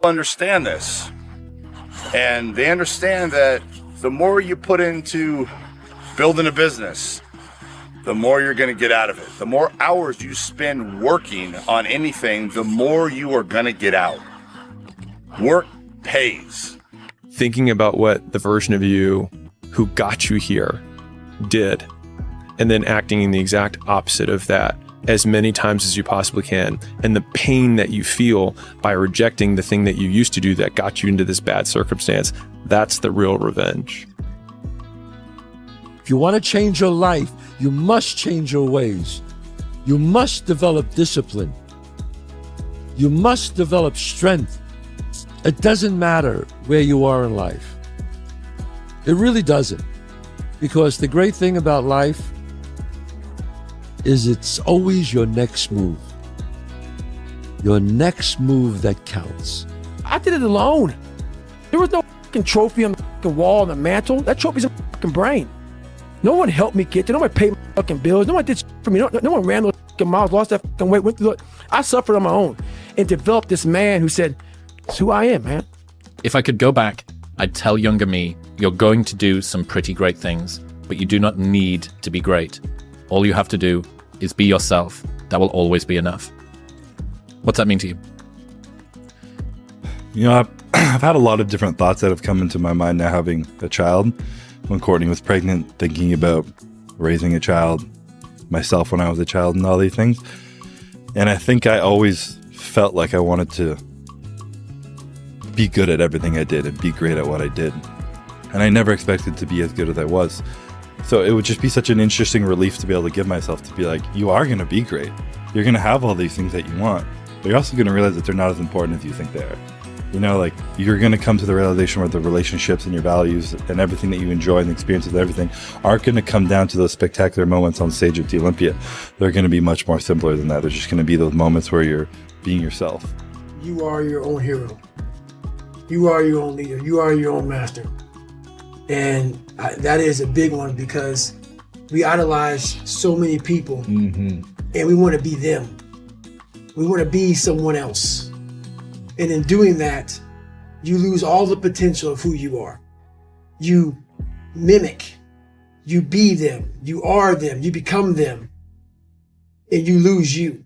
understand this, and they understand that the more you put into building a business, the more you're going to get out of it. The more hours you spend working on anything, the more you are going to get out. Work pays. Thinking about what the version of you who got you here did, and then acting in the exact opposite of that as many times as you possibly can, and the pain that you feel by rejecting the thing that you used to do that got you into this bad circumstance, that's the real revenge. If you want to change your life, you must change your ways. You must develop discipline. You must develop strength. It doesn't matter where you are in life. It really doesn't. Because the great thing about life is it's always your next move. Your next move that counts. I did it alone. There was no fucking trophy on the fucking wall on the mantle. That trophy's in my fucking brain. No one helped me get there. Nobody paid my fucking bills. No one did shit for me. No one ran those fucking miles, lost that fucking weight, went through it. I suffered on my own and developed this man who said, it's who I am, man. If I could go back, I'd tell younger me, you're going to do some pretty great things, but you do not need to be great. All you have to do is be yourself. That will always be enough. What's that mean to you? You know, I've had a lot of different thoughts that have come into my mind now having a child. When Courtney was pregnant, thinking about raising a child, myself when I was a child, and all these things. And I think I always felt like I wanted to be good at everything I did and be great at what I did. And I never expected to be as good as I was. So it would just be such an interesting relief to be able to give myself to be like, you are going to be great. You're going to have all these things that you want, but you're also going to realize that they're not as important as you think they are. You know, like you're going to come to the realization where the relationships and your values and everything that you enjoy and the experiences of everything aren't going to come down to those spectacular moments on stage at the Olympia. They're going to be much more simpler than that. They're just going to be those moments where you're being yourself. You are your own hero. You are your own leader. You are your own master. And that is a big one because we idolize so many people and we want to be them. We want to be someone else. And in doing that, you lose all the potential of who you are. You mimic, you be them, you are them, you become them, and you lose you.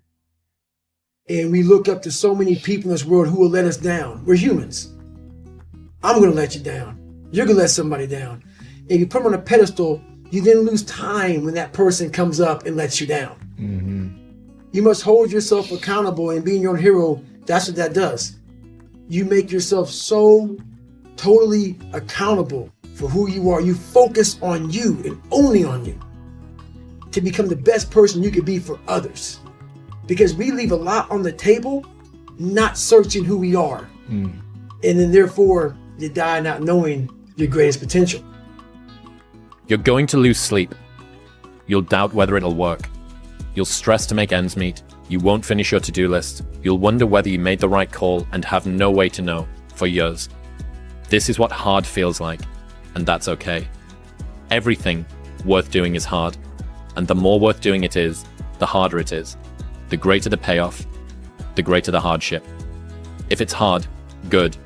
And we look up to so many people in this world who will let us down. We're humans. I'm going to let you down. You're going to let somebody down. If you put them on a pedestal, you then lose time when that person comes up and lets you down. You must hold yourself accountable, and being your own hero, that's what that does. You make yourself so totally accountable for who you are. You focus on you and only on you to become the best person you could be for others. Because we leave a lot on the table, not searching who we are. And then therefore, you die not knowing your greatest potential. You're going to lose sleep. You'll doubt whether it'll work. You'll stress to make ends meet. You won't finish your to-do list. You'll wonder whether you made the right call and have no way to know for years. This is what hard feels like, and that's okay. Everything worth doing is hard, and the more worth doing it is, the harder it is. The greater the payoff, the greater the hardship. If it's hard, good.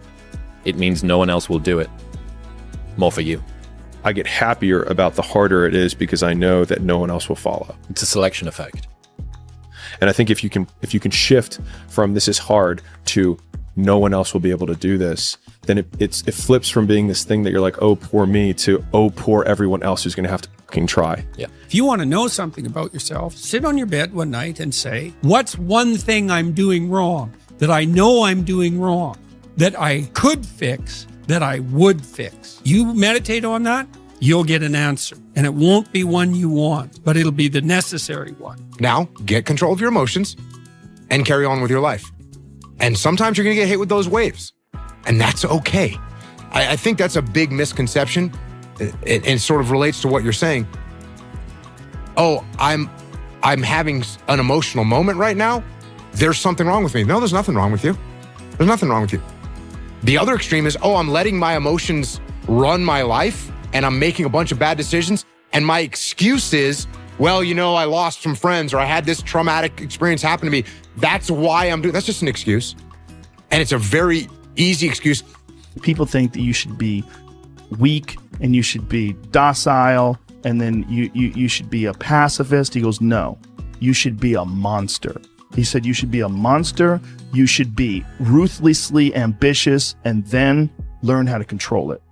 It means no one else will do it. More for you. I get happier about the harder it is because I know that no one else will follow. It's a selection effect. And I think if you can shift from this is hard to no one else will be able to do this, then it flips from being this thing that you're like, oh, poor me, to oh, poor everyone else who's going to have to fucking try. Yeah. If you want to know something about yourself, sit on your bed one night and say, what's one thing I'm doing wrong that I know I'm doing wrong, that I could fix, that I would fix? You meditate on that, you'll get an answer. And it won't be one you want, but it'll be the necessary one. Now, get control of your emotions and carry on with your life. And sometimes you're going to get hit with those waves, and that's okay. I think that's a big misconception. It sort of relates to what you're saying. Oh, I'm having an emotional moment right now. There's something wrong with me. No, there's nothing wrong with you. There's nothing wrong with you. The other extreme is, oh, I'm letting my emotions run my life and I'm making a bunch of bad decisions. And my excuse is, well, you know, I lost some friends or I had this traumatic experience happen to me. That's why I'm doing, that's just an excuse. And it's a very easy excuse. People think that you should be weak and you should be docile and then you should be a pacifist. He goes, no, you should be a monster. He said you should be a monster. You should be ruthlessly ambitious and then learn how to control it.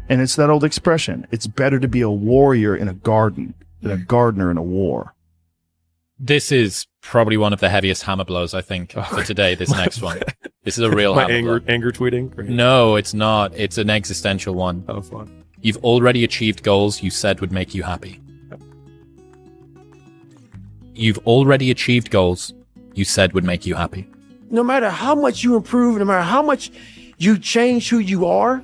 And it's that old expression. It's better to be a warrior in a garden than a gardener in a war. This is probably one of the heaviest hammer blows, I think, for today, this next one. This is a real My hammer blow. anger tweeting? Great. No, it's not. It's an existential one. Oh, fun. You've already achieved goals you said would make you happy. You've already achieved goals you said would make you happy. No matter how much you improve, no matter how much you change who you are,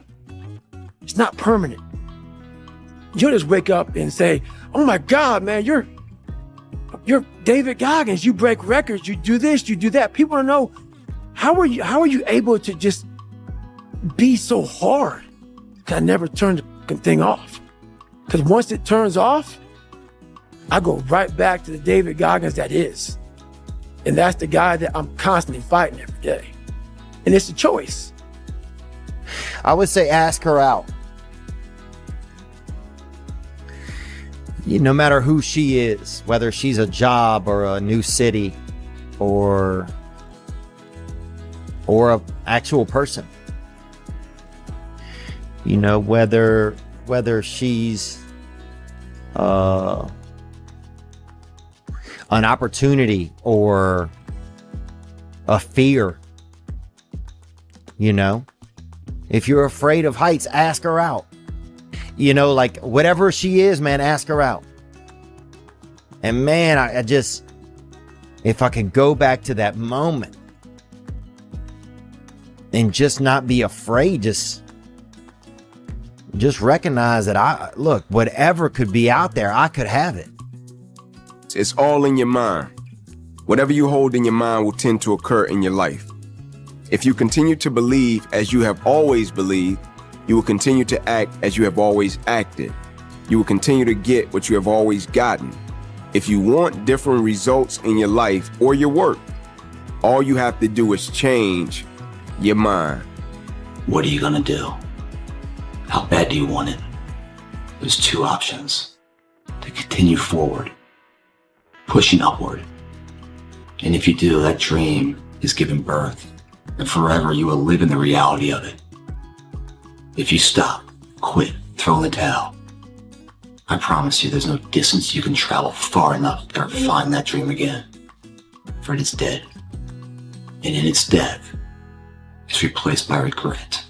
it's not permanent. You'll just wake up and say, oh my God, man, you're David Goggins. You break records. You do this, you do that. People want to know, how are you able to just be so hard? I never turned the thing off. Because once it turns off, I go right back to the David Goggins that is. And that's the guy that I'm constantly fighting every day. And it's a choice. I would say ask her out. No matter who she is, whether she's a job or a new city or a actual person. Whether she's an opportunity or a fear. If you're afraid of heights, ask her out. Like whatever she is, man, ask her out. And man, I just, if I could go back to that moment and just not be afraid, just recognize that whatever could be out there, I could have it. It's all in your mind. Whatever you hold in your mind will tend to occur in your life. If you continue to believe as you have always believed, you will continue to act as you have always acted. You will continue to get what you have always gotten. If you want different results in your life or your work, all you have to do is change your mind. What are you gonna do? How bad do you want it? There's two options: to continue forward, pushing upward. And if you do, that dream is given birth, and forever you will live in the reality of it. If you stop, quit, throw in the towel, I promise you there's no distance you can travel far enough to ever find that dream again. For it is dead. And in its death, it's replaced by regret.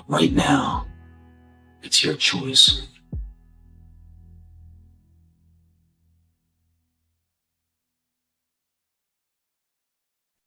Right now, it's your choice.